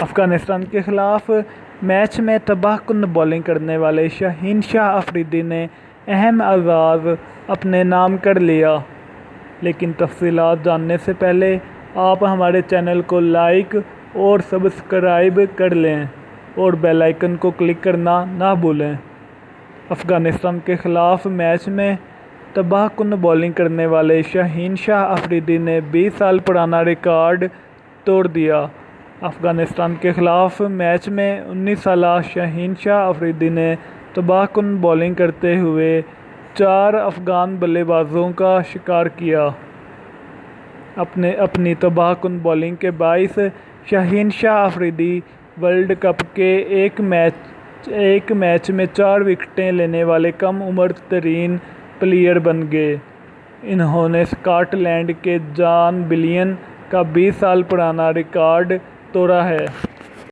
افغانستان کے خلاف میچ میں تباہ کن بولنگ کرنے والے شاہین شاہ افریدی نے اہم اعزاز اپنے نام کر لیا۔ لیکن تفصیلات جاننے سے پہلے آپ ہمارے چینل کو لائک اور سبسکرائب کر لیں اور بیل آئیکن کو کلک کرنا نہ بھولیں۔ افغانستان کے خلاف میچ میں تباہ کن بولنگ کرنے والے شاہین شاہ افریدی نے 20 سال پرانا ریکارڈ توڑ دیا۔ افغانستان کے خلاف میچ میں 19 سالہ شاہین شاہ افریدی نے تباہ کن بولنگ کرتے ہوئے 4 افغان بلے بازوں کا شکار کیا۔ اپنی تباہ کن بولنگ کے باعث شاہین شاہ افریدی ورلڈ کپ کے ایک میچ میں 4 وکٹیں لینے والے کم عمر ترین پلیئر بن گئے۔ انہوں نے اسکاٹ لینڈ کے جان بلیئن کا 20 سال پرانا ریکارڈ توڑا ہے۔